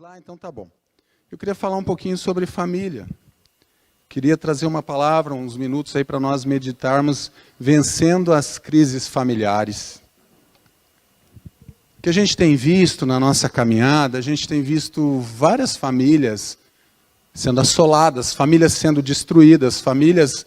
falar? Então tá bom. Eu queria falar um pouquinho sobre família. Queria trazer uma palavra, uns minutos aí para nós meditarmos vencendo as crises familiares. O que a gente tem visto na nossa caminhada, a gente tem visto várias famílias sendo assoladas, famílias sendo destruídas, famílias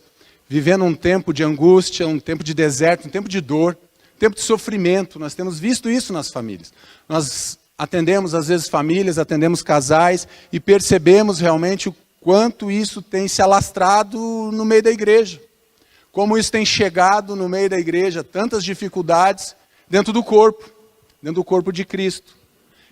vivendo um tempo de angústia, um tempo de deserto, um tempo de dor, um tempo de sofrimento. Nós temos visto isso nas famílias. Nós atendemos, às vezes, famílias, atendemos casais e percebemos realmente o quanto isso tem se alastrado no meio da igreja. Como isso tem chegado no meio da igreja, tantas dificuldades dentro do corpo de Cristo.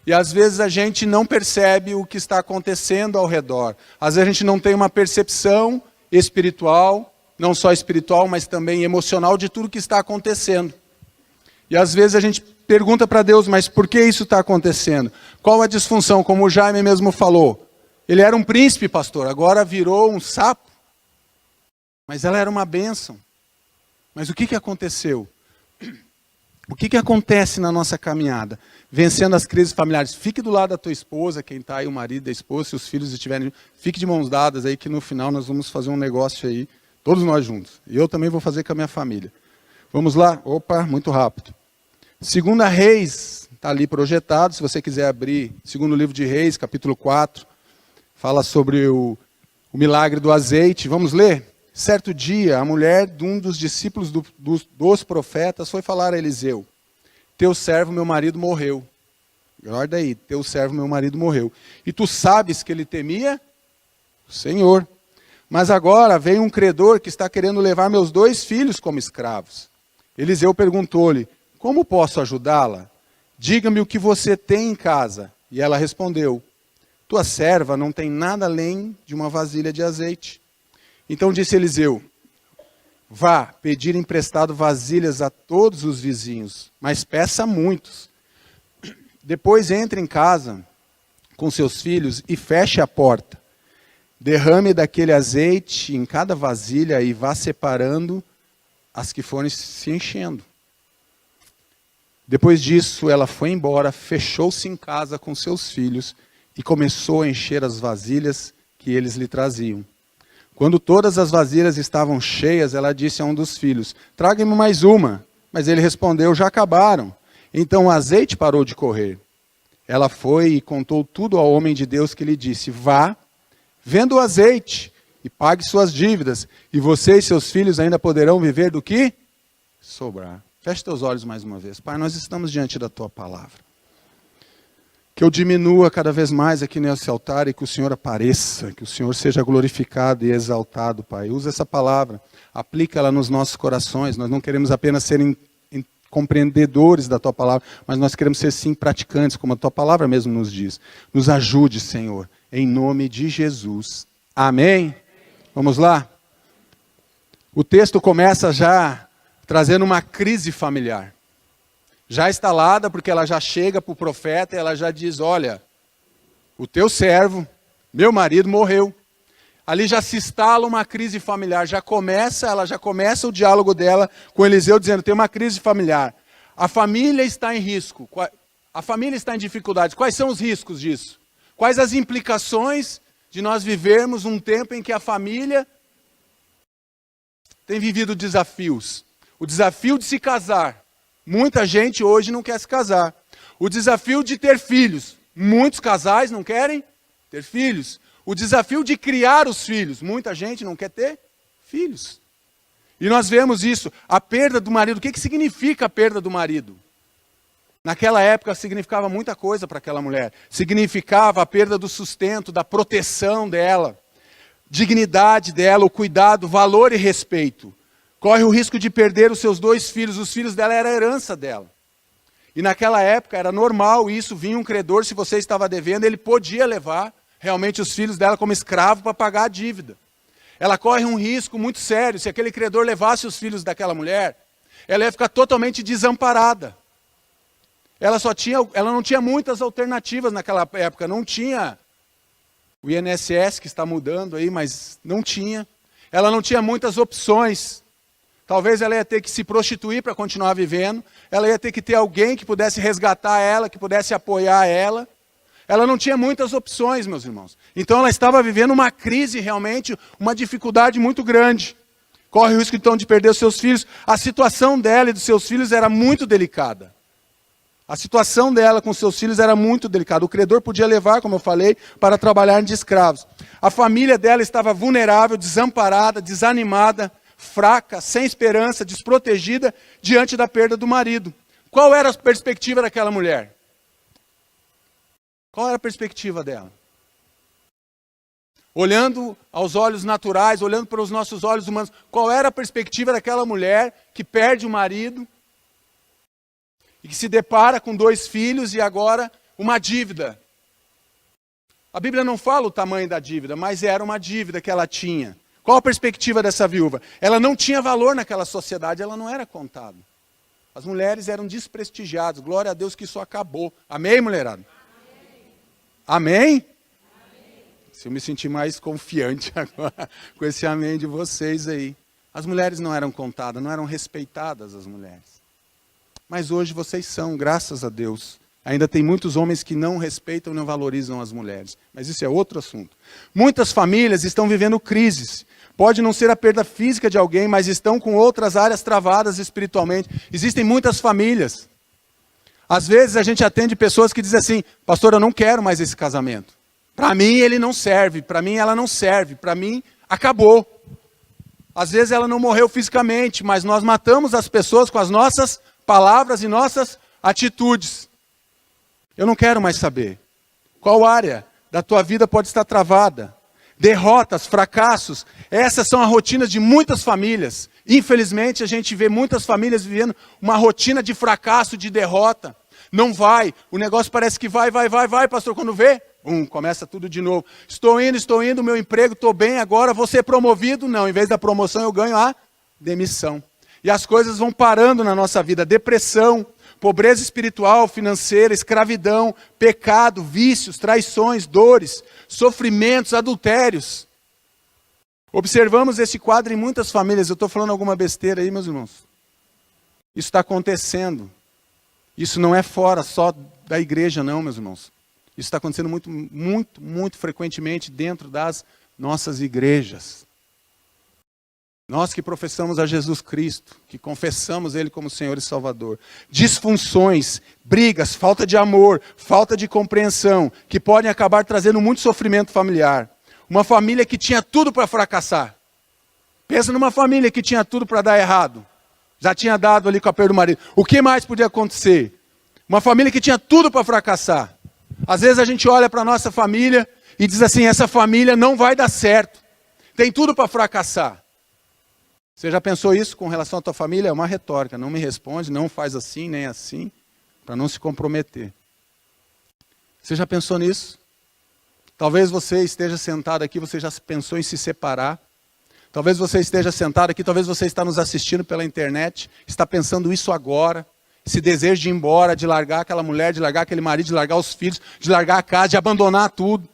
E às vezes a gente não percebe o que está acontecendo ao redor. Às vezes a gente não tem uma percepção espiritual, não só espiritual, mas também emocional de tudo que está acontecendo. E às vezes a gente pergunta para Deus, mas por que isso está acontecendo? Qual a disfunção? Como o Jaime mesmo falou. Ele era um príncipe, pastor, agora virou um sapo. Mas ela era uma bênção. Mas o que aconteceu? O que acontece na nossa caminhada? Vencendo as crises familiares. Fique do lado da tua esposa, quem está aí, o marido da esposa, se os filhos estiverem... Fique de mãos dadas aí, que no final nós vamos fazer um negócio aí, todos nós juntos. E eu também vou fazer com a minha família. Vamos lá? Opa, muito rápido. 2 Reis, está ali projetado, se você quiser abrir, 2º livro de Reis, capítulo 4, fala sobre o milagre do azeite. Vamos ler? Certo dia, a mulher de um dos discípulos dos profetas foi falar a Eliseu: teu servo, meu marido, morreu. Guarda aí, teu servo, meu marido, morreu. E tu sabes que ele temia o Senhor. Mas agora veio um credor que está querendo levar meus 2 filhos como escravos. Eliseu perguntou-lhe: como posso ajudá-la? Diga-me o que você tem em casa. E ela respondeu: tua serva não tem nada além de uma vasilha de azeite. Então disse Eliseu: vá pedir emprestado vasilhas a todos os vizinhos, mas peça muitos. Depois entre em casa com seus filhos e feche a porta. Derrame daquele azeite em cada vasilha e vá separando as que forem se enchendo. Depois disso, ela foi embora, fechou-se em casa com seus filhos e começou a encher as vasilhas que eles lhe traziam. Quando todas as vasilhas estavam cheias, ela disse a um dos filhos: traga-me mais uma. Mas ele respondeu: já acabaram. Então o azeite parou de correr. Ela foi e contou tudo ao homem de Deus, que lhe disse: vá, venda o azeite e pague suas dívidas, e você e seus filhos ainda poderão viver do que sobrar. Feche teus olhos mais uma vez. Pai, nós estamos diante da tua palavra. Que eu diminua cada vez mais aqui nesse altar e que o Senhor apareça, que o Senhor seja glorificado e exaltado, Pai. Usa essa palavra, aplica ela nos nossos corações. Nós não queremos apenas ser compreendedores da tua palavra, mas nós queremos ser sim praticantes, como a tua palavra mesmo nos diz. Nos ajude, Senhor, em nome de Jesus. Amém? Vamos lá? O texto começa já trazendo uma crise familiar. Já instalada, porque ela já chega para o profeta e ela já diz: olha, o teu servo, meu marido, morreu. Ali já se instala uma crise familiar, ela já começa o diálogo dela com Eliseu dizendo: tem uma crise familiar. A família está em risco, a família está em dificuldades. Quais são os riscos disso? Quais as implicações de nós vivermos um tempo em que a família tem vivido desafios? O desafio de se casar. Muita gente hoje não quer se casar. O desafio de ter filhos. Muitos casais não querem ter filhos. O desafio de criar os filhos. Muita gente não quer ter filhos. E nós vemos isso. A perda do marido. O que significa a perda do marido? Naquela época significava muita coisa para aquela mulher. Significava a perda do sustento, da proteção dela, dignidade dela, o cuidado, valor e respeito. Corre o risco de perder os seus 2 filhos. Os filhos dela eram a herança dela. E naquela época era normal isso. Vinha um credor, se você estava devendo, ele podia levar realmente os filhos dela como escravo para pagar a dívida. Ela corre um risco muito sério. Se aquele credor levasse os filhos daquela mulher, ela ia ficar totalmente desamparada. Ela não tinha muitas alternativas naquela época. Não tinha o INSS, que está mudando aí, mas não tinha. Ela não tinha muitas opções. Talvez ela ia ter que se prostituir para continuar vivendo. Ela ia ter que ter alguém que pudesse resgatar ela, que pudesse apoiar ela. Ela não tinha muitas opções, meus irmãos. Então ela estava vivendo uma crise realmente, uma dificuldade muito grande. Corre o risco então de perder os seus filhos. A situação dela e dos seus filhos era muito delicada. A situação dela com seus filhos era muito delicada. O credor podia levar, como eu falei, para trabalhar de escravos. A família dela estava vulnerável, desamparada, desanimada, fraca, sem esperança, desprotegida diante da perda do marido. Qual era a perspectiva daquela mulher? Qual era a perspectiva dela? Olhando aos olhos naturais, olhando para os nossos olhos humanos, qual era a perspectiva daquela mulher que perde o marido e que se depara com 2 filhos e agora uma dívida? A Bíblia não fala o tamanho da dívida, mas era uma dívida que ela tinha. Qual a perspectiva dessa viúva? Ela não tinha valor naquela sociedade, ela não era contada. As mulheres eram desprestigiadas. Glória a Deus que isso acabou. Amém, mulherada? Amém? Amém? Se eu me sentir mais confiante agora com esse amém de vocês aí. As mulheres não eram contadas, não eram respeitadas as mulheres. Mas hoje vocês são, graças a Deus. Ainda tem muitos homens que não respeitam e não valorizam as mulheres. Mas isso é outro assunto. Muitas famílias estão vivendo crises. Pode não ser a perda física de alguém, mas estão com outras áreas travadas espiritualmente. Existem muitas famílias. Às vezes a gente atende pessoas que dizem assim: pastor, eu não quero mais esse casamento. Para mim ele não serve, para mim ela não serve, para mim acabou. Às vezes ela não morreu fisicamente, mas nós matamos as pessoas com as nossas palavras e nossas atitudes. Eu não quero mais saber. Qual área da tua vida pode estar travada? Derrotas, fracassos, essas são as rotinas de muitas famílias. Infelizmente a gente vê muitas famílias vivendo uma rotina de fracasso, de derrota. Não vai, o negócio parece que vai, pastor, quando vê, começa tudo de novo. Estou indo, meu emprego, estou bem, agora vou ser promovido. Não, em vez da promoção eu ganho a demissão. E as coisas vão parando na nossa vida. Depressão, pobreza espiritual, financeira, escravidão, pecado, vícios, traições, dores, sofrimentos, adultérios. Observamos esse quadro em muitas famílias. Eu estou falando alguma besteira aí, meus irmãos? Isso está acontecendo. Isso não é fora só da igreja, não, meus irmãos. Isso está acontecendo muito frequentemente dentro das nossas igrejas. Nós que professamos a Jesus Cristo, que confessamos Ele como Senhor e Salvador. Disfunções, brigas, falta de amor, falta de compreensão, que podem acabar trazendo muito sofrimento familiar. Uma família que tinha tudo para fracassar. Pensa numa família que tinha tudo para dar errado. Já tinha dado ali com a perda do marido. O que mais podia acontecer? Uma família que tinha tudo para fracassar. Às vezes a gente olha para a nossa família e diz assim: essa família não vai dar certo. Tem tudo para fracassar. Você já pensou isso com relação à tua família? É uma retórica. Não me responde, não faz assim, nem assim, para não se comprometer. Você já pensou nisso? Talvez você esteja sentado aqui, você já pensou em se separar. Talvez você esteja sentado aqui, talvez você está nos assistindo pela internet, está pensando isso agora. Esse desejo de ir embora, de largar aquela mulher, de largar aquele marido, de largar os filhos, de largar a casa, de abandonar tudo.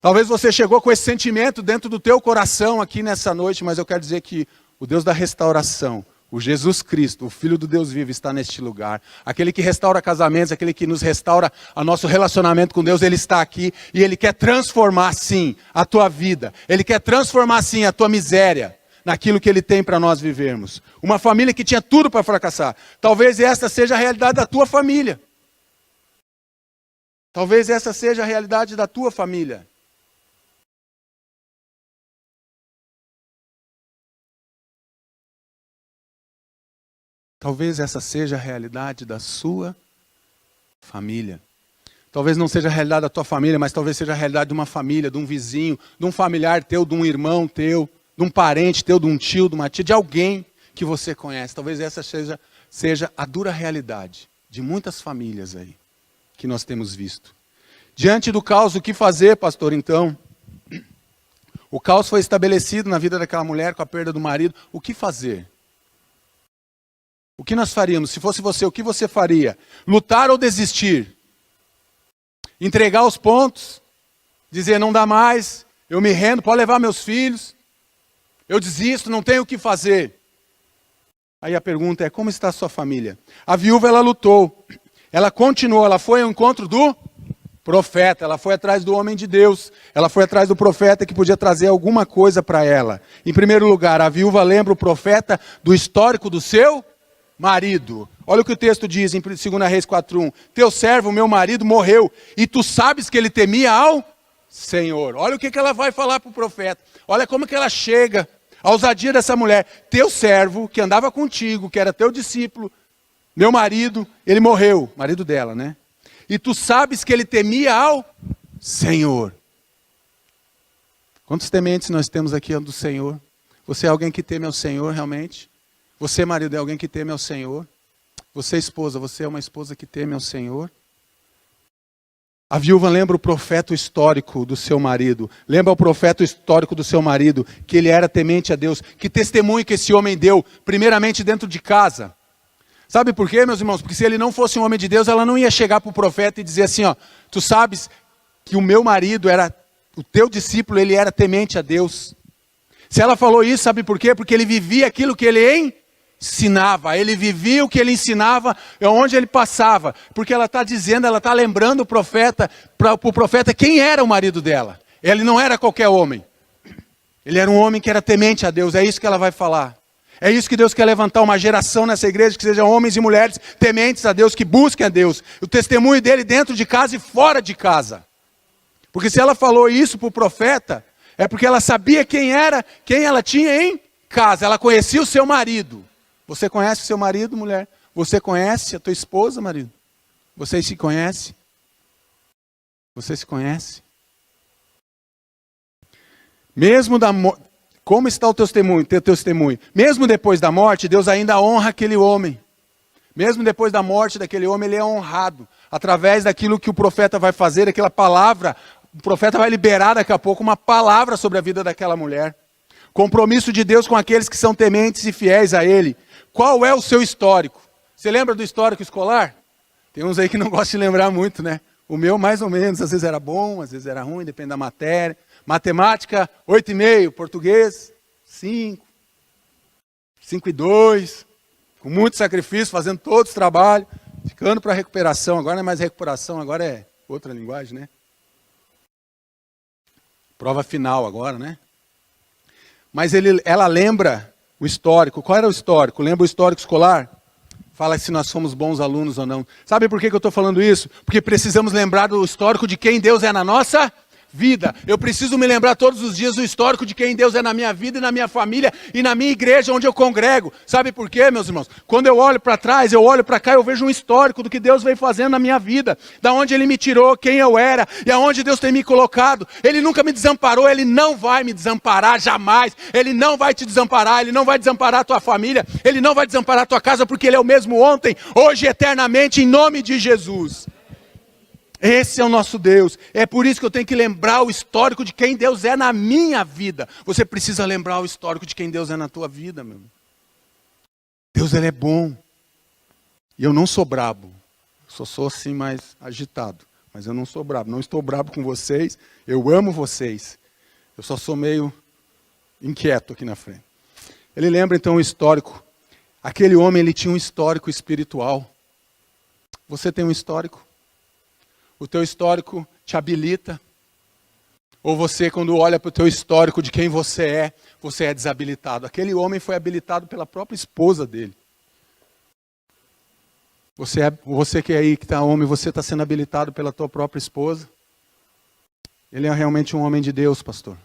Talvez você chegou com esse sentimento dentro do teu coração aqui nessa noite, mas eu quero dizer que o Deus da restauração, o Jesus Cristo, o Filho do Deus vivo, está neste lugar. Aquele que restaura casamentos, aquele que nos restaura o nosso relacionamento com Deus, Ele está aqui e Ele quer transformar sim a tua vida. Ele quer transformar sim a tua miséria naquilo que Ele tem para nós vivermos. Uma família que tinha tudo para fracassar. Talvez esta seja a realidade da tua família. Talvez essa seja a realidade da tua família. Talvez essa seja a realidade da sua família. Talvez não seja a realidade da tua família, mas talvez seja a realidade de uma família, de um vizinho, de um familiar teu, de um irmão teu, de um parente teu, de um tio, de uma tia, de alguém que você conhece. Talvez essa seja a dura realidade de muitas famílias aí, que nós temos visto. Diante do caos, o que fazer, pastor, então? O caos foi estabelecido na vida daquela mulher com a perda do marido. O que fazer? O que nós faríamos? Se fosse você, o que você faria? Lutar ou desistir? Entregar os pontos? Dizer, não dá mais, eu me rendo, pode levar meus filhos, eu desisto, não tenho o que fazer. Aí a pergunta é, como está a sua família? A viúva, ela lutou. ela continuou, ela foi ao encontro do profeta, ela foi atrás do homem de Deus, ela foi atrás do profeta que podia trazer alguma coisa para ela. Em primeiro lugar, a viúva lembra o profeta do histórico do seu marido. Olha o que o texto diz em 2 Reis 4:1. Teu servo, meu marido, morreu, e tu sabes que ele temia ao Senhor. Olha o que ela vai falar para o profeta. Olha como que ela chega, a ousadia dessa mulher. Teu servo, que andava contigo, que era teu discípulo, meu marido, ele morreu. Marido dela, né? E tu sabes que ele temia ao Senhor. Quantos tementes nós temos aqui do Senhor? Você é alguém que teme ao Senhor realmente? Você, marido, é alguém que teme ao Senhor? Você, esposa, você é uma esposa que teme ao Senhor? A viúva lembra o profeta histórico do seu marido. Lembra o profeta histórico do seu marido, que ele era temente a Deus. Que testemunho que esse homem deu, primeiramente dentro de casa. Sabe por quê, meus irmãos? Porque se ele não fosse um homem de Deus, ela não ia chegar para o profeta e dizer assim, ó, tu sabes que o meu marido era, o teu discípulo, ele era temente a Deus. Se ela falou isso, sabe por quê? Porque ele vivia aquilo que ele ensinava. Ele vivia o que ele ensinava, onde ele passava. Porque ela está dizendo, ela está lembrando o profeta, para o profeta quem era o marido dela. Ele não era qualquer homem. Ele era um homem que era temente a Deus. É isso que ela vai falar. É isso que Deus quer levantar, uma geração nessa igreja, que sejam homens e mulheres tementes a Deus, que busquem a Deus. O testemunho dele dentro de casa e fora de casa. Porque se ela falou isso para o profeta, é porque ela sabia quem era, quem ela tinha em casa. Ela conhecia o seu marido. Você conhece o seu marido, mulher? Você conhece a tua esposa, marido? Você se conhece? Você se conhece? Mesmo da morte, como está o teu testemunho? Mesmo depois da morte, Deus ainda honra aquele homem. Mesmo depois da morte daquele homem, ele é honrado. Através daquilo que o profeta vai fazer, aquela palavra, o profeta vai liberar daqui a pouco uma palavra sobre a vida daquela mulher. Compromisso de Deus com aqueles que são tementes e fiéis a Ele. Qual é o seu histórico? Você lembra do histórico escolar? Tem uns aí que não gostam de lembrar muito, né? O meu, mais ou menos, às vezes era bom, às vezes era ruim, depende da matéria. Matemática, 8,5. Português, 5. 5,2. Com muito sacrifício, fazendo todos os trabalhos. Ficando para recuperação. Agora não é mais recuperação, agora é outra linguagem, né? Prova final agora, né? Mas ela lembra o histórico. Qual era o histórico? Lembra o histórico escolar? Fala se nós somos bons alunos ou não. Sabe por que eu estou falando isso? Porque precisamos lembrar do histórico de quem Deus é na nossa vida. Eu preciso me lembrar todos os dias do histórico de quem Deus é na minha vida e na minha família e na minha igreja onde eu congrego. Sabe por quê, meus irmãos? Quando eu olho para trás, eu olho para cá, eu vejo um histórico do que Deus vem fazendo na minha vida, da onde Ele me tirou, quem eu era e aonde Deus tem me colocado. Ele nunca me desamparou, Ele não vai me desamparar jamais. Ele não vai te desamparar, Ele não vai desamparar a tua família, Ele não vai desamparar a tua casa, porque Ele é o mesmo ontem, hoje e eternamente, em nome de Jesus. Esse é o nosso Deus. É por isso que eu tenho que lembrar o histórico de quem Deus é na minha vida. Você precisa lembrar o histórico de quem Deus é na tua vida, meu. Deus, Ele é bom. E eu não sou brabo. Só sou assim mais agitado. Mas eu não sou brabo. Não estou brabo com vocês. Eu amo vocês. Eu só sou meio inquieto aqui na frente. Ele lembra então o histórico. Aquele homem, ele tinha um histórico espiritual. Você tem um histórico? O teu histórico te habilita? Ou você, quando olha para o teu histórico de quem você é desabilitado? Aquele homem foi habilitado pela própria esposa dele. Você que é aí, que está homem, você está sendo habilitado pela tua própria esposa? Ele é realmente um homem de Deus, pastor.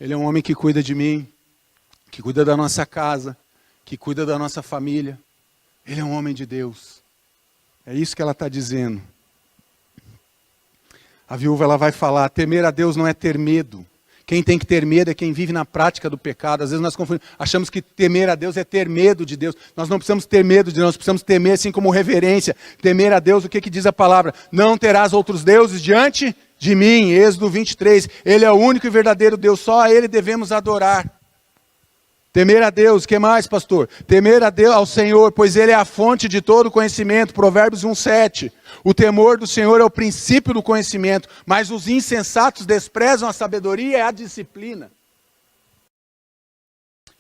Ele é um homem que cuida de mim, que cuida da nossa casa, que cuida da nossa família. Ele é um homem de Deus. É isso que ela está dizendo. A viúva, ela vai falar, temer a Deus não é ter medo. Quem tem que ter medo é quem vive na prática do pecado. Às vezes nós achamos que temer a Deus é ter medo de Deus. Nós não precisamos ter medo de Deus, nós precisamos temer assim como reverência. Temer a Deus, o que diz a palavra? Não terás outros deuses diante de mim. Êxodo 23. Ele é o único e verdadeiro Deus, só a Ele devemos adorar. Temer a Deus, o que mais, pastor? Temer a Deus, ao Senhor, pois Ele é a fonte de todo conhecimento. Provérbios 1,7. O temor do Senhor é o princípio do conhecimento, mas os insensatos desprezam a sabedoria e a disciplina.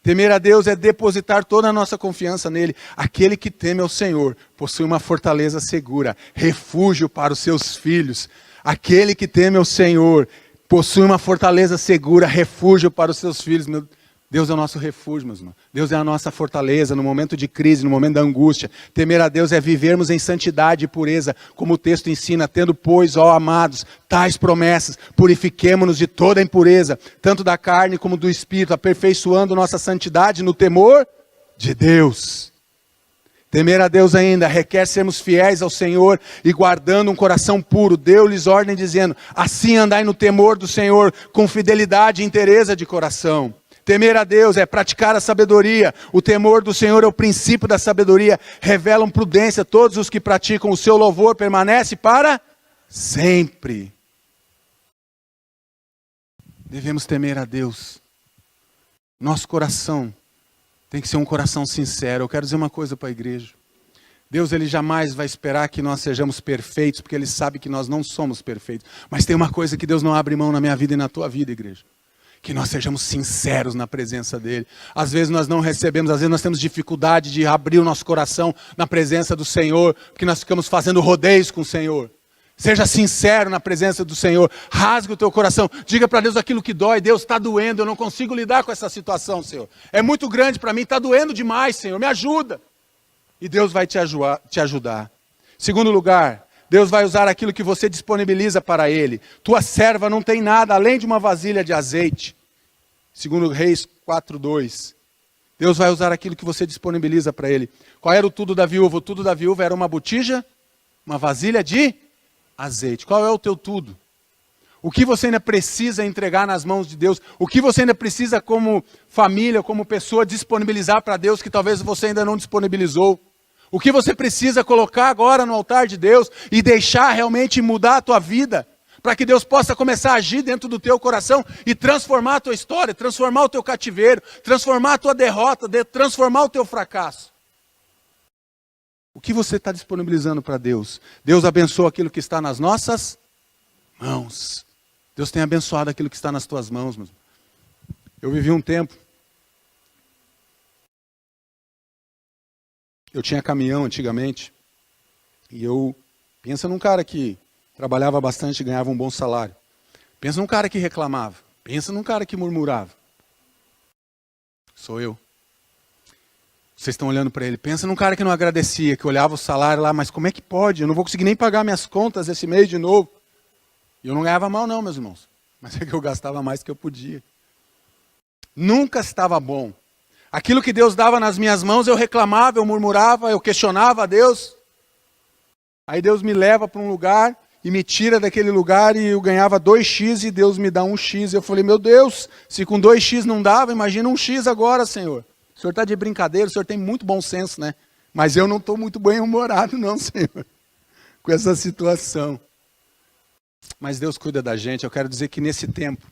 Temer a Deus é depositar toda a nossa confiança nele. Aquele que teme ao Senhor possui uma fortaleza segura, refúgio para os seus filhos. Aquele que teme ao Senhor possui uma fortaleza segura, refúgio para os seus filhos. Deus é o nosso refúgio, meus irmãos. Deus é a nossa fortaleza no momento de crise, no momento da angústia. Temer a Deus é vivermos em santidade e pureza, como o texto ensina, tendo, pois, ó amados, tais promessas, purifiquemo-nos de toda impureza, tanto da carne como do espírito, aperfeiçoando nossa santidade no temor de Deus. Temer a Deus ainda requer sermos fiéis ao Senhor e guardando um coração puro. Deu-lhes ordem dizendo, assim andai no temor do Senhor, com fidelidade e inteireza de coração. Temer a Deus é praticar a sabedoria. O temor do Senhor é o princípio da sabedoria. Revelam prudência. Todos os que praticam o seu louvor permanecem para sempre. Devemos temer a Deus. Nosso coração tem que ser um coração sincero. Eu quero dizer uma coisa para a igreja. Deus, Ele jamais vai esperar que nós sejamos perfeitos, porque Ele sabe que nós não somos perfeitos. Mas tem uma coisa que Deus não abre mão na minha vida e na tua vida, igreja. Que nós sejamos sinceros na presença dEle. Às vezes nós não recebemos, às vezes nós temos dificuldade de abrir o nosso coração na presença do Senhor, porque nós ficamos fazendo rodeios com o Senhor. Seja sincero na presença do Senhor, rasgue o teu coração, diga para Deus aquilo que dói. Deus, está doendo, eu não consigo lidar com essa situação, Senhor. É muito grande para mim, está doendo demais, Senhor, me ajuda. E Deus vai te ajudar. Segundo lugar, Deus vai usar aquilo que você disponibiliza para Ele. Tua serva não tem nada além de uma vasilha de azeite. Segundo Reis 4:2. Deus vai usar aquilo que você disponibiliza para Ele. Qual era o tudo da viúva? O tudo da viúva era uma botija, uma vasilha de azeite. Qual é o teu tudo? O que você ainda precisa entregar nas mãos de Deus? O que você ainda precisa como família, como pessoa, disponibilizar para Deus que talvez você ainda não disponibilizou? O que você precisa colocar agora no altar de Deus e deixar realmente mudar a tua vida, para que Deus possa começar a agir dentro do teu coração e transformar a tua história, transformar o teu cativeiro, transformar a tua derrota, transformar o teu fracasso. O que você está disponibilizando para Deus? Deus abençoa aquilo que está nas nossas mãos. Deus tem abençoado aquilo que está nas tuas mãos. Eu vivi um tempo, eu tinha caminhão antigamente, e pensa num cara que trabalhava bastante e ganhava um bom salário. Pensa num cara que reclamava. Pensa num cara que murmurava. Sou eu. Vocês estão olhando para ele. Pensa num cara que não agradecia, que olhava o salário lá, mas como é que pode? Eu não vou conseguir nem pagar minhas contas esse mês de novo. E eu não ganhava mal não, meus irmãos. Mas é que eu gastava mais do que eu podia. Nunca estava bom. Aquilo que Deus dava nas minhas mãos, eu reclamava, eu murmurava, eu questionava a Deus. Aí Deus me leva para um lugar e me tira daquele lugar e eu ganhava 2x e Deus me dá 1x. Eu falei, meu Deus, se com 2x não dava, imagina 1x agora, Senhor. O Senhor está de brincadeira, o Senhor tem muito bom senso, né? Mas eu não estou muito bem-humorado não, Senhor, com essa situação. Mas Deus cuida da gente. Eu quero dizer que nesse tempo,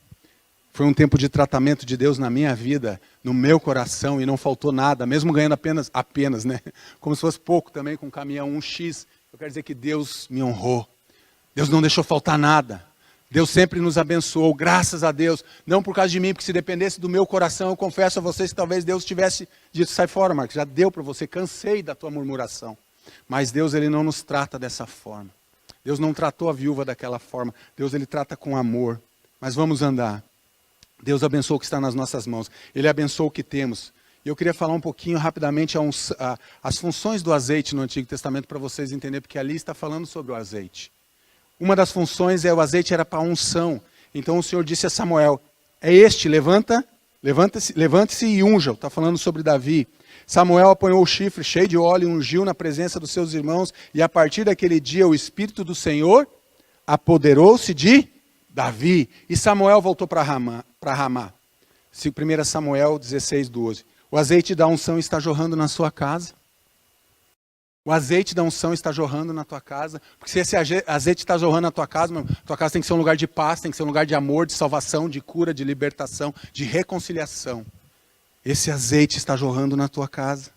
foi um tempo de tratamento de Deus na minha vida, no meu coração, e não faltou nada, mesmo ganhando apenas, né? Como se fosse pouco também, com um caminhão 1x. Eu quero dizer que Deus me honrou. Deus não deixou faltar nada. Deus sempre nos abençoou, graças a Deus. Não por causa de mim, porque se dependesse do meu coração, eu confesso a vocês que talvez Deus tivesse dito, sai fora, Marcos, já deu para você, cansei da tua murmuração. Mas Deus, Ele não nos trata dessa forma. Deus não tratou a viúva daquela forma. Deus, Ele trata com amor. Mas vamos andar. Deus abençoa o que está nas nossas mãos. Ele abençoa o que temos. E eu queria falar um pouquinho rapidamente as funções do azeite no Antigo Testamento para vocês entenderem, porque ali está falando sobre o azeite. Uma das funções o azeite era para unção. Então o Senhor disse a Samuel, levante-se e unja. Está falando sobre Davi. Samuel apanhou o chifre cheio de óleo e ungiu na presença dos seus irmãos. E a partir daquele dia o Espírito do Senhor apoderou-se de Davi. E Samuel voltou para Ramá. 1 Samuel 16:12. O azeite da unção está jorrando na sua casa. O azeite da unção está jorrando na tua casa. Porque se esse azeite está jorrando na tua casa, tua casa tem que ser um lugar de paz, tem que ser um lugar de amor, de salvação, de cura, de libertação, de reconciliação. Esse azeite está jorrando na tua casa.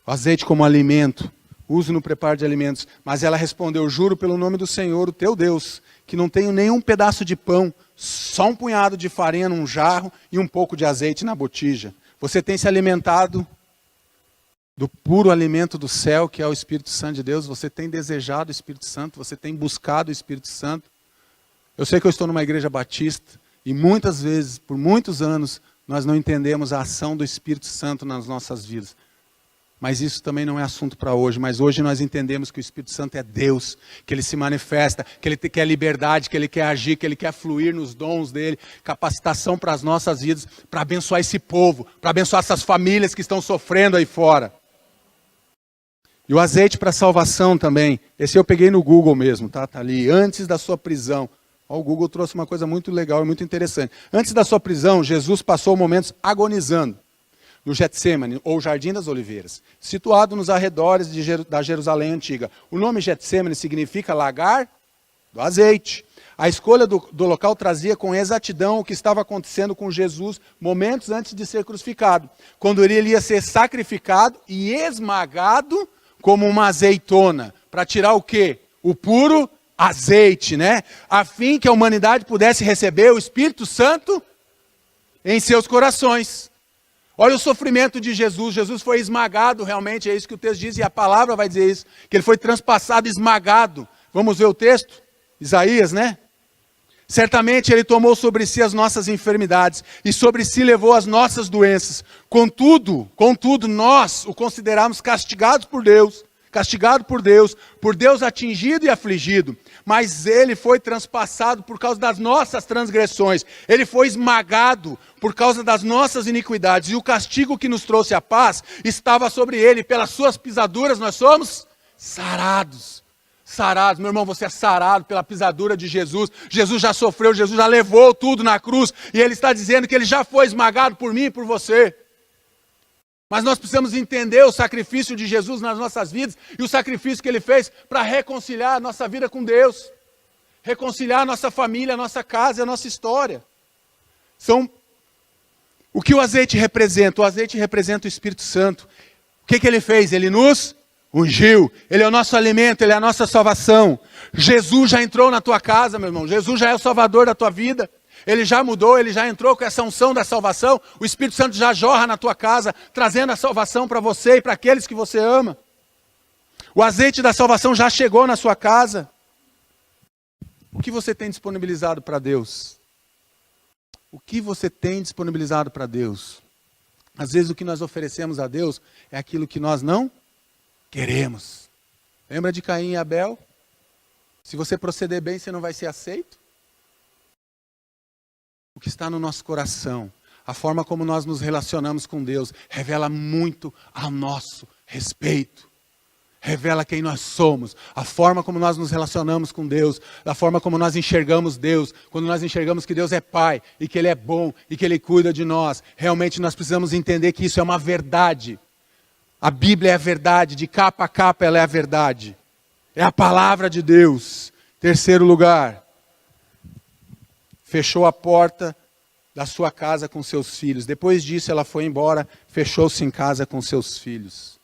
O azeite como alimento. Use no preparo de alimentos. Mas ela respondeu, juro pelo nome do Senhor, o teu Deus, que não tenho nenhum pedaço de pão, só um punhado de farinha num jarro e um pouco de azeite na botija. Você tem se alimentado do puro alimento do céu, que é o Espírito Santo de Deus. Você tem desejado o Espírito Santo, você tem buscado o Espírito Santo. Eu sei que eu estou numa igreja batista, e muitas vezes, por muitos anos, nós não entendemos a ação do Espírito Santo nas nossas vidas. Mas isso também não é assunto para hoje. Mas hoje nós entendemos que o Espírito Santo é Deus, que Ele se manifesta, que Ele quer liberdade, que Ele quer agir, que Ele quer fluir nos dons dEle, capacitação para as nossas vidas, para abençoar esse povo, para abençoar essas famílias que estão sofrendo aí fora. E o azeite para salvação também, esse eu peguei no Google mesmo, tá ali, antes da sua prisão. O Google trouxe uma coisa muito legal e muito interessante. Antes da sua prisão, Jesus passou momentos agonizando no Getsêmani, ou Jardim das Oliveiras, situado nos arredores da Jerusalém antiga. O nome Getsêmani significa lagar do azeite. A escolha do local trazia com exatidão o que estava acontecendo com Jesus momentos antes de ser crucificado, quando ele ia ser sacrificado e esmagado como uma azeitona, para tirar o quê? O puro azeite, né? A fim que a humanidade pudesse receber o Espírito Santo em seus corações. Olha o sofrimento de Jesus. Jesus foi esmagado, realmente, é isso que o texto diz, e a palavra vai dizer isso, que ele foi transpassado, esmagado. Vamos ver o texto? Isaías, né? Certamente ele tomou sobre si as nossas enfermidades, e sobre si levou as nossas doenças. Contudo, nós o consideramos castigado por Deus atingido e afligido, mas ele foi transpassado por causa das nossas transgressões, ele foi esmagado por causa das nossas iniquidades, e o castigo que nos trouxe a paz estava sobre ele, pelas suas pisaduras nós somos sarados. Sarados, meu irmão, você é sarado pela pisadura de Jesus. Jesus já sofreu, Jesus já levou tudo na cruz, e ele está dizendo que ele já foi esmagado por mim e por você. Mas nós precisamos entender o sacrifício de Jesus nas nossas vidas, e o sacrifício que ele fez para reconciliar a nossa vida com Deus, reconciliar a nossa família, a nossa casa, a nossa história. O que o azeite representa? O azeite representa o Espírito Santo. O que ele fez? Ele nos ungiu, ele é o nosso alimento, ele é a nossa salvação. Jesus já entrou na tua casa, meu irmão, Jesus já é o salvador da tua vida. Ele já mudou, ele já entrou com essa unção da salvação. O Espírito Santo já jorra na tua casa, trazendo a salvação para você e para aqueles que você ama. O azeite da salvação já chegou na sua casa. O que você tem disponibilizado para Deus? O que você tem disponibilizado para Deus? Às vezes o que nós oferecemos a Deus é aquilo que nós não queremos. Lembra de Caim e Abel? Se você proceder bem, você não vai ser aceito. O que está no nosso coração, a forma como nós nos relacionamos com Deus, revela muito a nosso respeito. Revela quem nós somos, a forma como nós nos relacionamos com Deus, a forma como nós enxergamos Deus, quando nós enxergamos que Deus é Pai, e que Ele é bom, e que Ele cuida de nós. Realmente nós precisamos entender que isso é uma verdade. A Bíblia é a verdade, de capa a capa ela é a verdade. É a palavra de Deus. Terceiro lugar, fechou a porta da sua casa com seus filhos. Depois disso ela foi embora, fechou-se em casa com seus filhos.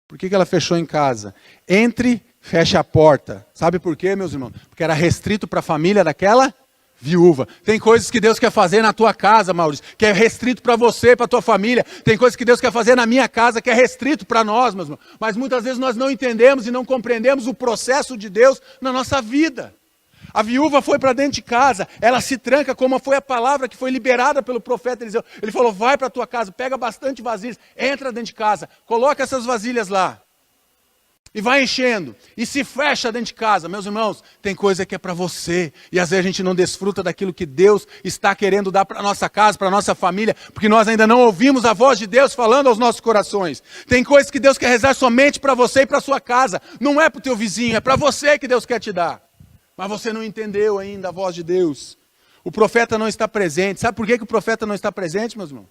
Por que ela fechou em casa? Entre, fecha a porta. Sabe por quê, meus irmãos? Porque era restrito para a família daquela viúva. Tem coisas que Deus quer fazer na tua casa, Maurício, que é restrito para você, para a tua família. Tem coisas que Deus quer fazer na minha casa, que é restrito para nós, meus irmãos. Mas muitas vezes nós não entendemos e não compreendemos o processo de Deus na nossa vida. A viúva foi para dentro de casa, ela se tranca, como foi a palavra que foi liberada pelo profeta Eliseu. Ele falou, vai para a tua casa, pega bastante vasilhas, entra dentro de casa, coloca essas vasilhas lá. E vai enchendo, e se fecha dentro de casa. Meus irmãos, tem coisa que é para você, e às vezes a gente não desfruta daquilo que Deus está querendo dar para a nossa casa, para a nossa família, porque nós ainda não ouvimos a voz de Deus falando aos nossos corações. Tem coisas que Deus quer rezar somente para você e para a sua casa, não é para o teu vizinho, é para você que Deus quer te dar. Mas você não entendeu ainda a voz de Deus. O profeta não está presente. Sabe por que o profeta não está presente, meus irmãos?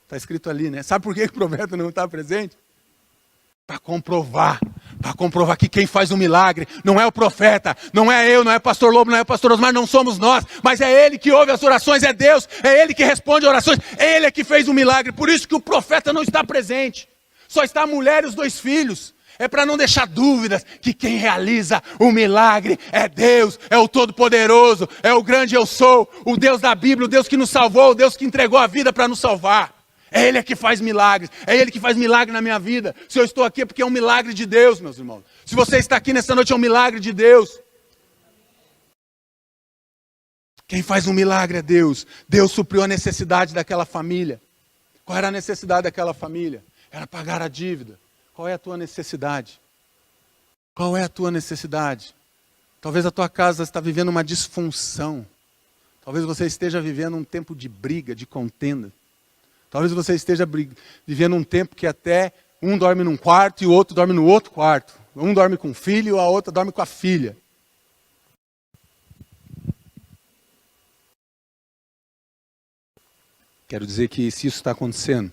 Está escrito ali, né? Sabe por que o profeta não está presente? Para comprovar que quem faz o milagre não é o profeta, não é eu, não é o pastor Lobo, não é o pastor Osmar, não somos nós, mas é Ele que ouve as orações, é Deus, é Ele que responde orações, Ele é que fez o milagre, por isso que o profeta não está presente. Só está a mulher e os 2 filhos. É para não deixar dúvidas que quem realiza o milagre é Deus, é o Todo-Poderoso, é o grande eu sou, o Deus da Bíblia, o Deus que nos salvou, o Deus que entregou a vida para nos salvar. É Ele que faz milagres, é Ele que faz milagre na minha vida. Se eu estou aqui é porque é um milagre de Deus, meus irmãos. Se você está aqui nessa noite é um milagre de Deus. Quem faz um milagre é Deus. Deus supriu a necessidade daquela família. Qual era a necessidade daquela família? Era pagar a dívida. Qual é a tua necessidade? Qual é a tua necessidade? Talvez a tua casa está vivendo uma disfunção. Talvez você esteja vivendo um tempo de briga, de contenda. Talvez você esteja vivendo um tempo que até um dorme num quarto e o outro dorme no outro quarto. Um dorme com o filho e a outra dorme com a filha. Quero dizer que se isso está acontecendo,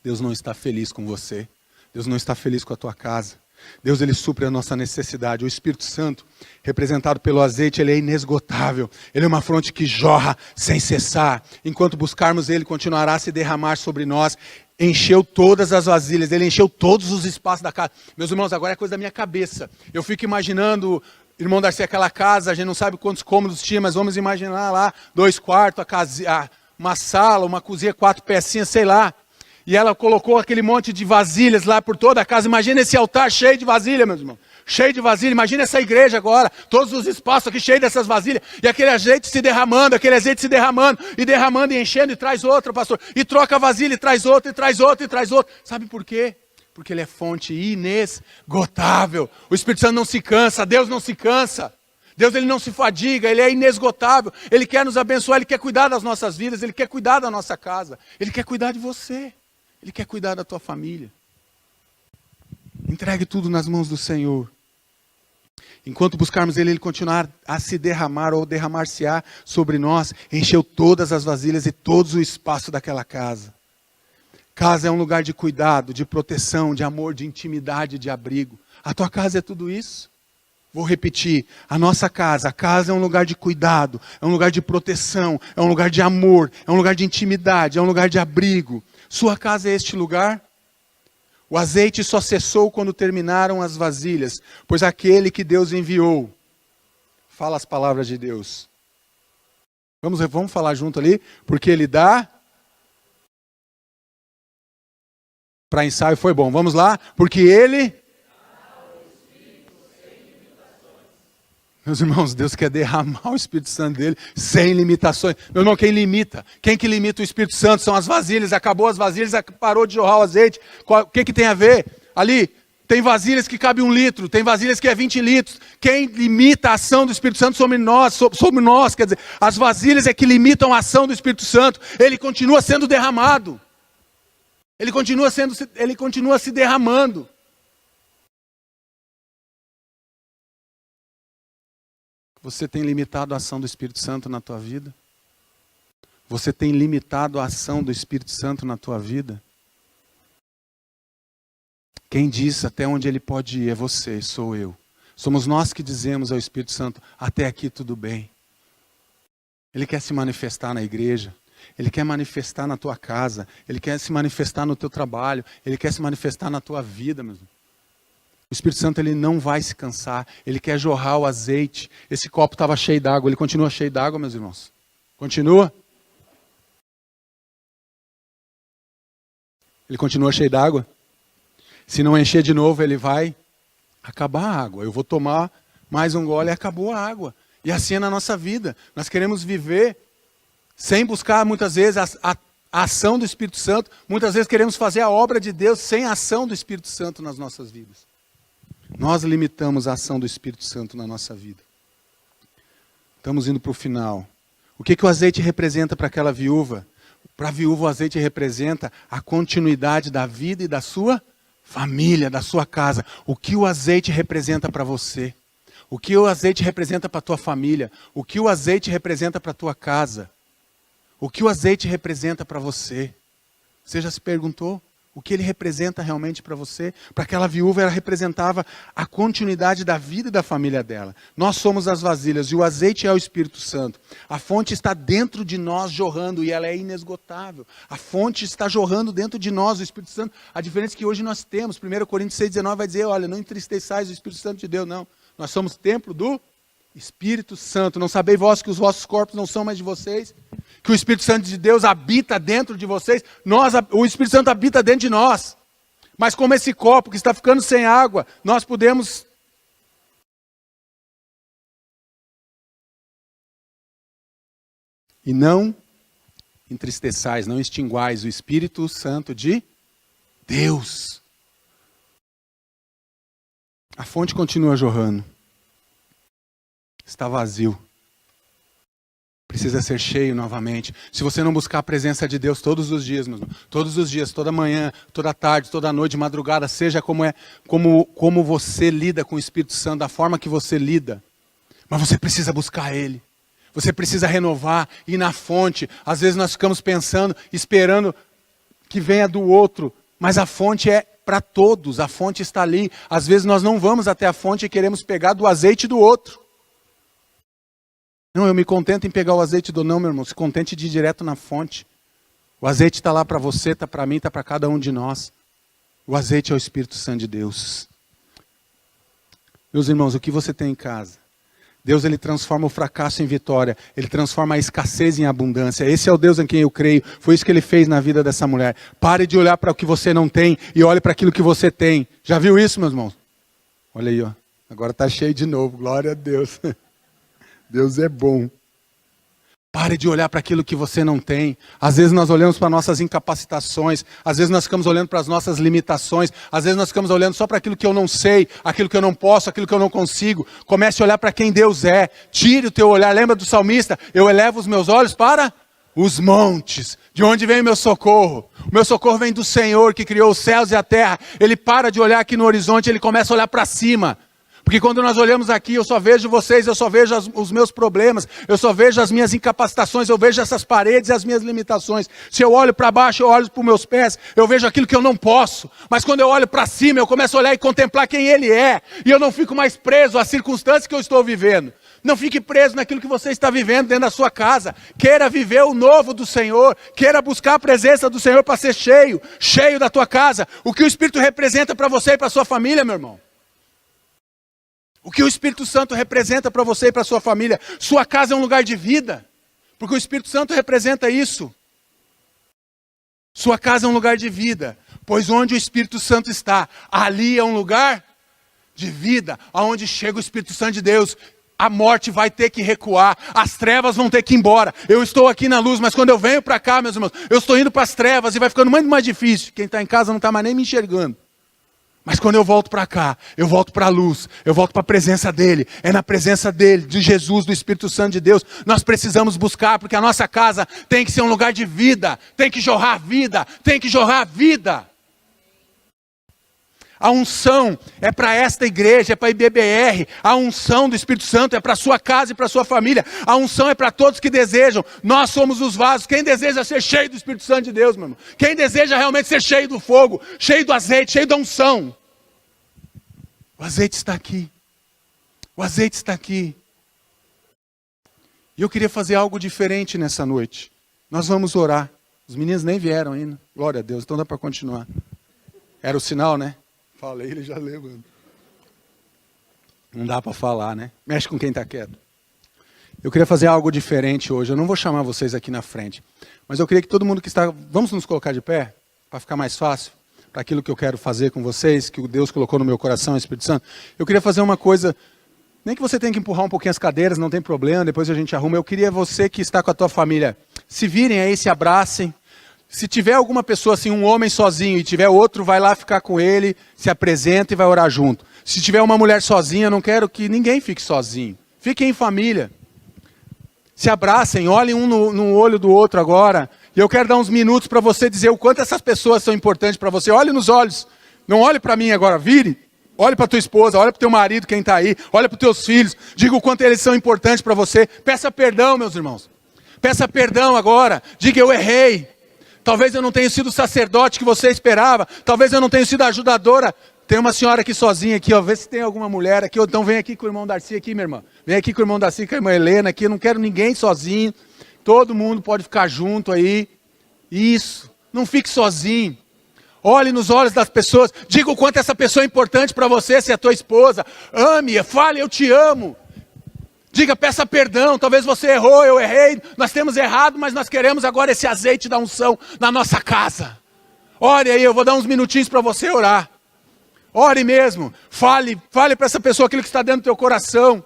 Deus não está feliz com você. Deus não está feliz com a tua casa. Deus, Ele supre a nossa necessidade. O Espírito Santo, representado pelo azeite, Ele é inesgotável. Ele é uma fonte que jorra sem cessar. Enquanto buscarmos Ele, continuará a se derramar sobre nós. Encheu todas as vasilhas, Ele encheu todos os espaços da casa. Meus irmãos, agora é coisa da minha cabeça. Eu fico imaginando, irmão Darcy, aquela casa, a gente não sabe quantos cômodos tinha, mas vamos imaginar lá, 2 quartos, uma sala, uma cozinha, 4 pecinhas, sei lá. E ela colocou aquele monte de vasilhas lá por toda a casa. Imagina esse altar cheio de vasilha, meus irmãos. Cheio de vasilha. Imagina essa igreja agora. Todos os espaços aqui cheios dessas vasilhas. E aquele azeite se derramando, e enchendo, e traz outra, pastor. E troca a vasilha, e traz outra, e traz outra, e traz outra. Sabe por quê? Porque Ele é fonte inesgotável. O Espírito Santo não se cansa, Deus não se cansa. Deus, Ele não se fadiga, Ele é inesgotável. Ele quer nos abençoar, Ele quer cuidar das nossas vidas, Ele quer cuidar da nossa casa. Ele quer cuidar de você. Ele quer cuidar da tua família. Entregue tudo nas mãos do Senhor. Enquanto buscarmos Ele, Ele continuar a se derramar ou derramar-se-á sobre nós. Encheu todas as vasilhas e todo o espaço daquela casa. Casa é um lugar de cuidado, de proteção, de amor, de intimidade, de abrigo. A tua casa é tudo isso? Vou repetir, a nossa casa, a casa é um lugar de cuidado, é um lugar de proteção, é um lugar de amor, é um lugar de intimidade, é um lugar de abrigo. Sua casa é este lugar? O azeite só cessou quando terminaram as vasilhas, pois aquele que Deus enviou. Fala as palavras de Deus. Vamos falar junto ali, porque Ele dá. Para ensaio foi bom, vamos lá, porque Ele... Meus irmãos, Deus quer derramar o Espírito Santo dele sem limitações. Meu irmão, quem limita? Quem que limita o Espírito Santo? São as vasilhas. Acabou as vasilhas, parou de jorrar o azeite. O que tem a ver? Ali, tem vasilhas que cabe 1 litro, tem vasilhas que é 20 litros. Quem limita a ação do Espírito Santo sobre nós, quer dizer, as vasilhas é que limitam a ação do Espírito Santo. Ele continua sendo derramado. Ele continua se derramando. Você tem limitado a ação do Espírito Santo na tua vida? Você tem limitado a ação do Espírito Santo na tua vida? Quem diz até onde Ele pode ir é você, sou eu. Somos nós que dizemos ao Espírito Santo, até aqui tudo bem. Ele quer se manifestar na igreja. Ele quer manifestar na tua casa. Ele quer se manifestar no teu trabalho. Ele quer se manifestar na tua vida mesmo. O Espírito Santo, Ele não vai se cansar. Ele quer jorrar o azeite. Esse copo estava cheio d'água. Ele continua cheio d'água, meus irmãos? Continua? Ele continua cheio d'água? Se não encher de novo, ele vai acabar a água. Eu vou tomar mais um gole e acabou a água. E assim é na nossa vida. Nós queremos viver sem buscar, muitas vezes, a ação do Espírito Santo. Muitas vezes queremos fazer a obra de Deus sem a ação do Espírito Santo nas nossas vidas. Nós limitamos a ação do Espírito Santo na nossa vida. Estamos indo para o final. O que o azeite representa para aquela viúva? Para a viúva, o azeite representa a continuidade da vida e da sua família, da sua casa. O que o azeite representa para você? O que o azeite representa para a tua família? O que o azeite representa para a tua casa? O que o azeite representa para você? Você já se perguntou? o que ele representa realmente para você. Para aquela viúva, ela representava a continuidade da vida e da família dela. Nós somos as vasilhas e o azeite é o Espírito Santo. A fonte está dentro de nós jorrando e ela é inesgotável. A fonte está jorrando dentro de nós, o Espírito Santo. A diferença é que hoje nós temos, 1 Coríntios 6,19 vai dizer, olha, não entristeçais o Espírito Santo de Deus, não. Nós somos templo do Espírito Santo. Não sabeis vós que os vossos corpos não são mais de vocês? Que o Espírito Santo de Deus habita dentro de vocês? O Espírito Santo habita dentro de nós. Mas como esse copo que está ficando sem água, nós podemos... E não entristeçais, não extinguais o Espírito Santo de Deus. A fonte continua jorrando. Está vazio. Precisa ser cheio novamente. Se você não buscar a presença de Deus todos os dias, meu irmão, todos os dias, toda manhã, toda tarde, toda noite, de madrugada, seja como você lida com o Espírito Santo, da forma que você lida. Mas você precisa buscar Ele. Você precisa renovar, ir na fonte. Às vezes nós ficamos pensando, esperando que venha do outro. Mas a fonte é para todos, a fonte está ali. Às vezes nós não vamos até a fonte e queremos pegar do azeite do outro. Não, eu me contento em pegar o azeite do não, meu irmão. Se contente de ir direto na fonte. O azeite está lá para você, está para mim, está para cada um de nós. O azeite é o Espírito Santo de Deus. Meus irmãos, o que você tem em casa? Deus, ele transforma o fracasso em vitória. Ele transforma a escassez em abundância. Esse é o Deus em quem eu creio. Foi isso que ele fez na vida dessa mulher. Pare de olhar para o que você não tem e olhe para aquilo que você tem. Já viu isso, meus irmãos? Olha aí, ó. Agora está cheio de novo. Glória a Deus. Deus é bom. Pare de olhar para aquilo que você não tem. Às vezes nós olhamos para nossas incapacitações. Às vezes nós ficamos olhando para as nossas limitações. Às vezes nós ficamos olhando só para aquilo que eu não sei, aquilo que eu não posso, aquilo que eu não consigo. Comece a olhar para quem Deus é. Tire o teu olhar. Lembra do salmista? Eu elevo os meus olhos para os montes. De onde vem o meu socorro? O meu socorro vem do Senhor que criou os céus e a terra. Ele para de olhar aqui no horizonte, ele começa a olhar para cima. Porque quando nós olhamos aqui, eu só vejo vocês, eu só vejo os meus problemas, eu só vejo as minhas incapacitações, eu vejo essas paredes e as minhas limitações. Se eu olho para baixo, eu olho para os meus pés, eu vejo aquilo que eu não posso. Mas quando eu olho para cima, eu começo a olhar e contemplar quem Ele é. E eu não fico mais preso às circunstâncias que eu estou vivendo. Não fique preso naquilo que você está vivendo dentro da sua casa. Queira viver o novo do Senhor. Queira buscar a presença do Senhor para ser cheio da tua casa. O que o Espírito representa para você e para a sua família, meu irmão. O que o Espírito Santo representa para você e para a sua família. Sua casa é um lugar de vida. Porque o Espírito Santo representa isso. Sua casa é um lugar de vida. Pois onde o Espírito Santo está, ali é um lugar de vida. Aonde chega o Espírito Santo de Deus, a morte vai ter que recuar. As trevas vão ter que ir embora. Eu estou aqui na luz, mas quando eu venho para cá, meus irmãos, eu estou indo para as trevas e vai ficando muito mais difícil. Quem está em casa não está mais nem me enxergando. Mas quando eu volto para cá, eu volto para a luz, eu volto para a presença dEle. É na presença dEle, de Jesus, do Espírito Santo de Deus. Nós precisamos buscar, porque a nossa casa tem que ser um lugar de vida. Tem que jorrar vida, tem que jorrar vida. A unção é para esta igreja, é para a IBBR. A unção do Espírito Santo é para a sua casa e para a sua família. A unção é para todos que desejam. Nós somos os vasos. Quem deseja ser cheio do Espírito Santo de Deus, meu irmão? Quem deseja realmente ser cheio do fogo, cheio do azeite, cheio da unção? O azeite está aqui. O azeite está aqui. E eu queria fazer algo diferente nessa noite. Nós vamos orar. Os meninos nem vieram ainda. Glória a Deus, então dá para continuar. Era o sinal, né? Falei, ele já leu, mano. Não dá para falar, né? Mexe com quem está quieto. Eu queria fazer algo diferente hoje. Eu não vou chamar vocês aqui na frente. Mas eu queria que todo mundo que está... Vamos nos colocar de pé? Para ficar mais fácil? Para aquilo que eu quero fazer com vocês, que o Deus colocou no meu coração, o Espírito Santo. Eu queria fazer uma coisa... Nem que você tenha que empurrar um pouquinho as cadeiras, não tem problema, depois a gente arruma. Eu queria você que está com a tua família, se virem aí, se abracem. Se tiver alguma pessoa assim, um homem sozinho, e tiver outro, vai lá ficar com ele, se apresenta e vai orar junto. Se tiver uma mulher sozinha, eu não quero que ninguém fique sozinho. Fiquem em família. Se abracem, olhem um no olho do outro agora. E eu quero dar uns minutos para você dizer o quanto essas pessoas são importantes para você. Olhe nos olhos. Não olhe para mim agora, vire. Olhe para tua esposa, olhe para o teu marido, quem está aí. Olhe para os teus filhos. Diga o quanto eles são importantes para você. Peça perdão, meus irmãos. Peça perdão agora. Diga, eu errei. Talvez eu não tenha sido o sacerdote que você esperava. Talvez eu não tenha sido a ajudadora. Tem uma senhora aqui sozinha aqui, ó. Vê se tem alguma mulher aqui. Ou então vem aqui com o irmão Darcy aqui, minha irmã. Vem aqui com o irmão Darcy, com a irmã Helena aqui. Eu não quero ninguém sozinho. Todo mundo pode ficar junto aí. Isso. Não fique sozinho. Olhe nos olhos das pessoas. Diga o quanto essa pessoa é importante para você, se é tua esposa. Ame, fale, eu te amo. Diga, peça perdão, talvez você errou, eu errei, nós temos errado, mas nós queremos agora esse azeite da unção na nossa casa. Ore aí, eu vou dar uns minutinhos para você orar. Ore mesmo, fale para essa pessoa aquilo que está dentro do teu coração.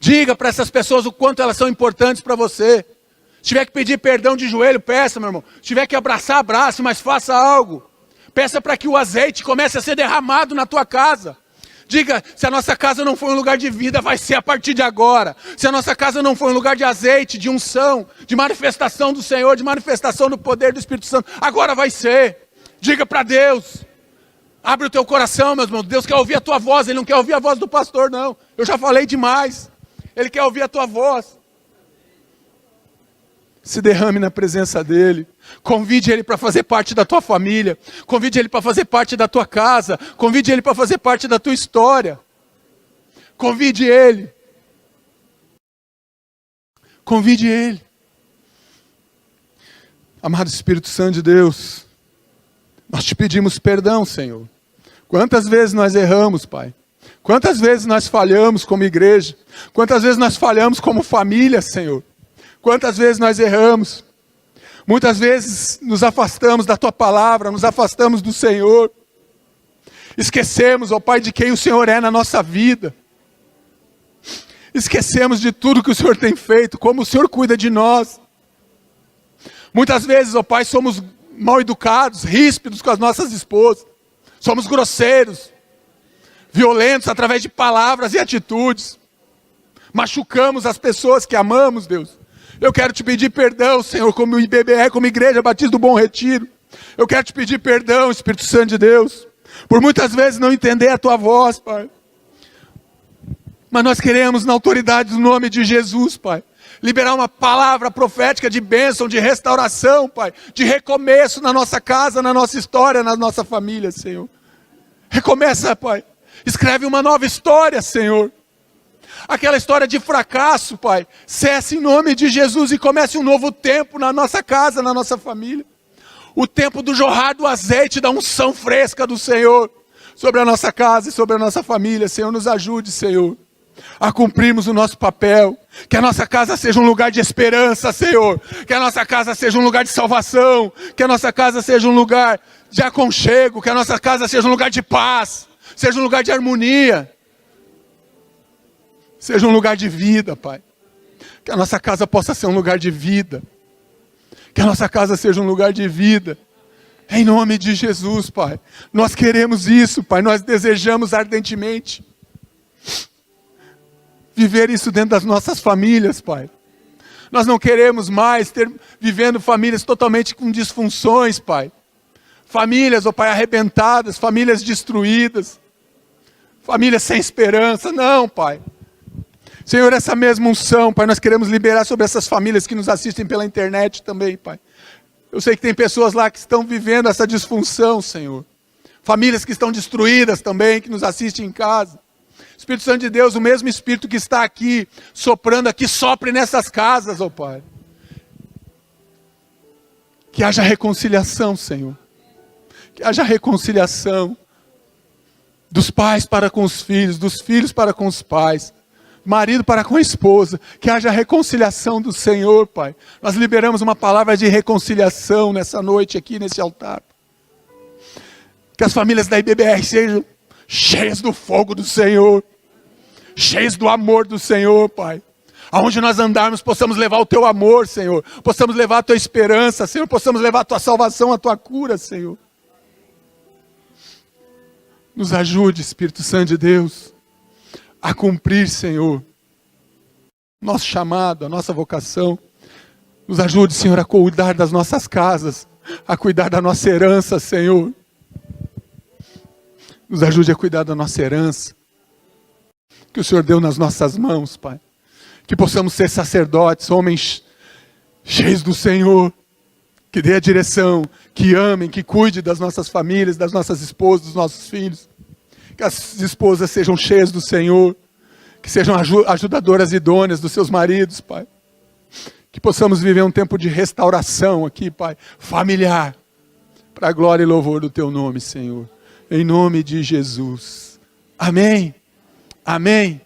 Diga para essas pessoas o quanto elas são importantes para você. Se tiver que pedir perdão de joelho, peça, meu irmão. Se tiver que abraçar, abrace, mas faça algo. Peça para que o azeite comece a ser derramado na tua casa. Diga, se a nossa casa não foi um lugar de vida, vai ser a partir de agora. Se a nossa casa não foi um lugar de azeite, de unção, de manifestação do Senhor, de manifestação do poder do Espírito Santo, agora vai ser. Diga para Deus. Abre o teu coração, meus irmãos. Deus quer ouvir a tua voz, Ele não quer ouvir a voz do pastor, não. Eu já falei demais. Ele quer ouvir a tua voz. Se derrame na presença dEle. Convide Ele para fazer parte da tua família. Convide Ele para fazer parte da tua casa. Convide Ele para fazer parte da tua história. Convide Ele. Convide Ele. Amado Espírito Santo de Deus, nós te pedimos perdão, Senhor. Quantas vezes nós erramos, Pai? Quantas vezes nós falhamos como igreja? Quantas vezes nós falhamos como família, Senhor? Quantas vezes nós erramos? Muitas vezes nos afastamos da Tua palavra, nos afastamos do Senhor. Esquecemos, ó Pai, de quem o Senhor é na nossa vida. Esquecemos de tudo que o Senhor tem feito, como o Senhor cuida de nós. Muitas vezes, ó Pai, somos mal educados, ríspidos com as nossas esposas. Somos grosseiros, violentos através de palavras e atitudes. Machucamos as pessoas que amamos, Deus. Eu quero te pedir perdão, Senhor, como IBBE, como Igreja Batista do Bom Retiro. Eu quero te pedir perdão, Espírito Santo de Deus, por muitas vezes não entender a Tua voz, Pai. Mas nós queremos, na autoridade do nome de Jesus, Pai, liberar uma palavra profética de bênção, de restauração, Pai, de recomeço na nossa casa, na nossa história, na nossa família, Senhor. Recomeça, Pai. Escreve uma nova história, Senhor. Aquela história de fracasso, Pai, cesse em nome de Jesus e comece um novo tempo na nossa casa, na nossa família. O tempo do jorrar do azeite, da unção fresca do Senhor sobre a nossa casa e sobre a nossa família. Senhor, nos ajude, Senhor, a cumprirmos o nosso papel. Que a nossa casa seja um lugar de esperança, Senhor. Que a nossa casa seja um lugar de salvação. Que a nossa casa seja um lugar de aconchego. Que a nossa casa seja um lugar de paz. Seja um lugar de harmonia. Seja um lugar de vida, Pai. Que a nossa casa possa ser um lugar de vida. Que a nossa casa seja um lugar de vida. Em nome de Jesus, Pai. Nós queremos isso, Pai. Nós desejamos ardentemente viver isso dentro das nossas famílias, Pai. Nós não queremos mais vivendo famílias totalmente com disfunções, Pai. Famílias, ó Pai, arrebentadas, famílias destruídas. Famílias sem esperança. Não, Pai. Senhor, essa mesma unção, Pai, nós queremos liberar sobre essas famílias que nos assistem pela internet também, Pai. Eu sei que tem pessoas lá que estão vivendo essa disfunção, Senhor. Famílias que estão destruídas também, que nos assistem em casa. Espírito Santo de Deus, o mesmo Espírito que está aqui, soprando aqui, sopre nessas casas, ó Pai. Que haja reconciliação, Senhor. Que haja reconciliação dos pais para com os filhos, dos filhos para com os pais. Marido para com a esposa, que haja reconciliação do Senhor, Pai. Nós liberamos uma palavra de reconciliação nessa noite aqui, nesse altar. Que as famílias da IBBR sejam cheias do fogo do Senhor, cheias do amor do Senhor, Pai. Aonde nós andarmos, possamos levar o Teu amor, Senhor. Possamos levar a Tua esperança, Senhor. Possamos levar a Tua salvação, a Tua cura, Senhor. Nos ajude, Espírito Santo de Deus, a cumprir, Senhor, nosso chamado, a nossa vocação. Nos ajude, Senhor, a cuidar das nossas casas, a cuidar da nossa herança, Senhor. Nos ajude a cuidar da nossa herança, que o Senhor deu nas nossas mãos, Pai. Que possamos ser sacerdotes, homens cheios do Senhor, que dê a direção, que amem, que cuide das nossas famílias, das nossas esposas, dos nossos filhos. Que as esposas sejam cheias do Senhor, que sejam ajudadoras idôneas dos seus maridos, Pai. Que possamos viver um tempo de restauração aqui, Pai, familiar, para a glória e louvor do Teu nome, Senhor. Em nome de Jesus. Amém. Amém.